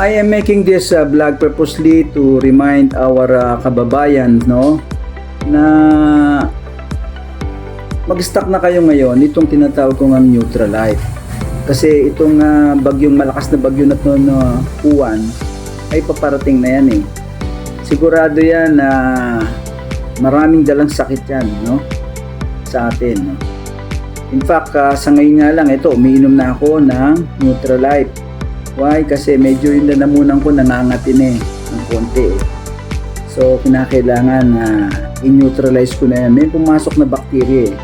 I am making this vlog purposely to remind our kababayan, no, na mag-stock na kayo ngayon itong tinatawag kong ang Nutrilite. Kasi itong malakas na bagyo na ito na Uwan ay paparating na yan eh. Sigurado yan na maraming dalang sakit yan, no, sa atin, no? In fact, sa ngayon nga lang ito, umiinom na ako ng Nutrilite. Why? Kasi medyo yung lalamunan ko nangangatin ng konti. So, kinakailangan na i-neutralize ko na yan. May pumasok na bacteria eh.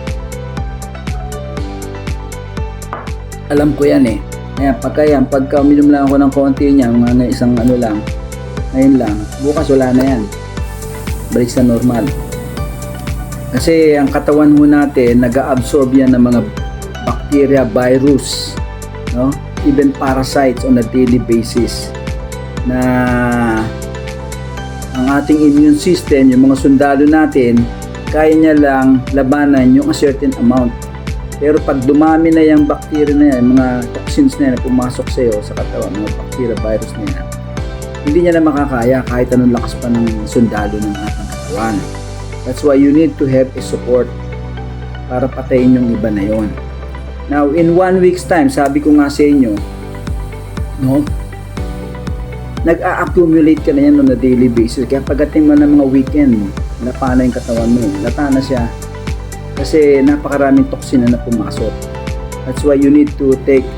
Alam ko yan eh. Kaya pagka uminom lang ako ng konti niya, mga isang ano lang, ngayon lang, bukas wala na yan. Balik sa normal. Kasi ang katawan mo natin, nag-absorb yan ng mga bacteria, virus, no? Even parasites on a daily basis, na ang ating immune system, yung mga sundalo natin, kaya niya lang labanan yung a certain amount. Pero pag dumami na yung bacteria na yan, mga toxins na yan na pumasok sa iyo sa katawan, mga bacteria, virus na yan, hindi niya na makakaya kahit anong lakas pa ng sundalo ng ating katawan. That's why you need to have a support para patayin yung iba na yon. Now, in 1 week's time, sabi ko nga sa inyo, no, nag-a-accumulate ka na yan on a daily basis. Kaya pagdating mo ng mga weekend, lapa na yung katawan mo. Lata na siya. Kasi napakaraming toxin na pumasok. That's why you need to take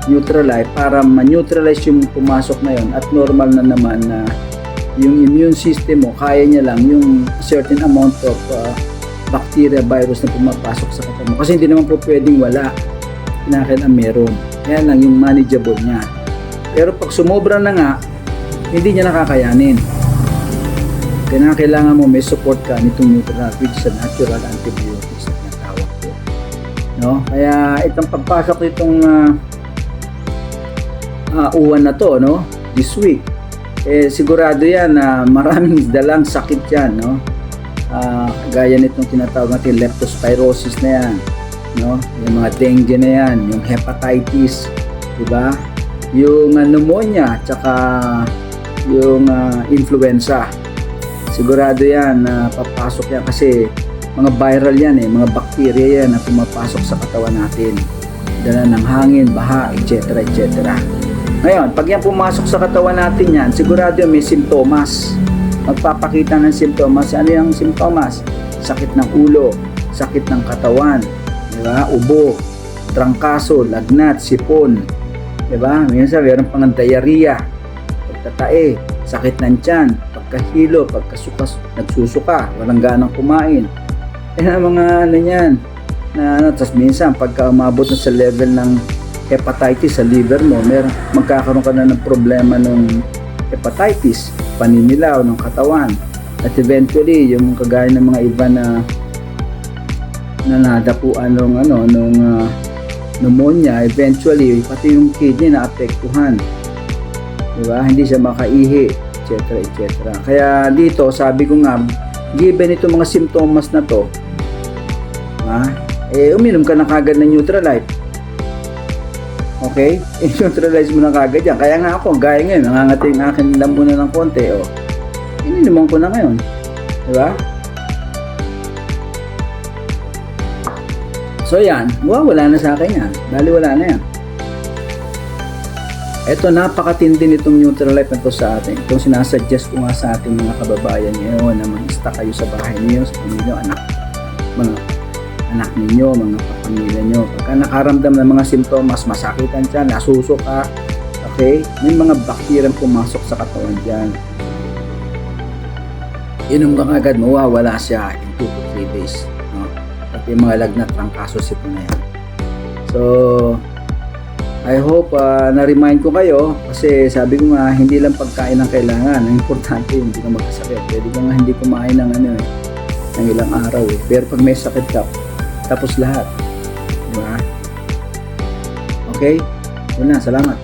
Nutrilite para ma-neutralize yung pumasok na yon. At normal na naman na yung immune system mo, kaya niya lang yung certain amount of bacteria, virus na pumapasok sa katawan mo. Kasi hindi naman po pwedeng wala. Kinakailangan meron. Kaya lang yung manageable niya. Pero pag sumobra na nga, hindi niya nakakayanin. Kailangan mo may support ka nitong Nutrilite, which is a natural antibiotics na tinatawag ko. No? Kaya itong pagpasok nitong uwan na to, no, this week, sigurado yan na maraming dalang sakit yan, no? Gaya nitong tinatawag natin leptospirosis na yan, no? Yung mga dengue na yan, yung hepatitis, diba? Yung pneumonia, tsaka yung influenza. Sigurado yan na papasok yan kasi mga viral yan eh, mga bacteria yan na pumapasok sa katawan natin. Dala ng hangin, baha, etc. etc. Ngayon, pag yan pumasok sa katawan natin yan, sigurado yan may simptomas. Magpapakita ng simptomas. Ano yung simptomas? Sakit ng ulo, sakit ng katawan, diba? Ubo, trangkaso, lagnat, sipon, diba? Minsan meron pang diarrhea, pagtatae, sakit ng tiyan, pagkahilo, pagkasukas, nagsusuka, walang ganang kumain. Mga ano yan, tapos minsan pagka umabot na sa level ng hepatitis sa liver mo, magkakaroon ka na ng problema ng hepatitis, paninilaw ng katawan, at eventually yung kagaya ng mga iba na nadapuan nung pneumonia, eventually pati yung kidney na apektuhan, diba? Hindi siya makaihi, etc. etc. Kaya dito sabi ko nga, given itong mga simptomas na to, uminom ka na kagad ng Nutrilite. Okay? I-neutralize mo na kagad yan. Kaya nga ako, gaya ngayon, nangangating akin lamunan ng konti. Ininuman ko na ngayon. Diba? So yan, wala na sa akin yan. Dali wala na yan. Ito, napakatindi nitong Nutrilite na to sa atin. Itong sinasuggest ko nga sa ating mga kababayan ngayon na mag-stock kayo sa bahay niyo, sa pamilya, mga anak ninyo, mga pamilya nyo. Pagka nakaramdam ng mga simptomas, masakitan dyan, nasusuka, okay, may mga bacteria pumasok sa katawan dyan. Inom ka agad, mawawala siya in 2 to 3 days. No? Pati mga lagnat, trangkaso, sipon na yan. So, I hope na-remind ko kayo kasi sabi ko nga, hindi lang pagkain ang kailangan. Ang importante, hindi ka magkasakit. Pwede ka nga hindi kumain ng ng ilang araw eh. Pero pag may sakit ka, tapos lahat. Diba? Okay? Yun na, salamat.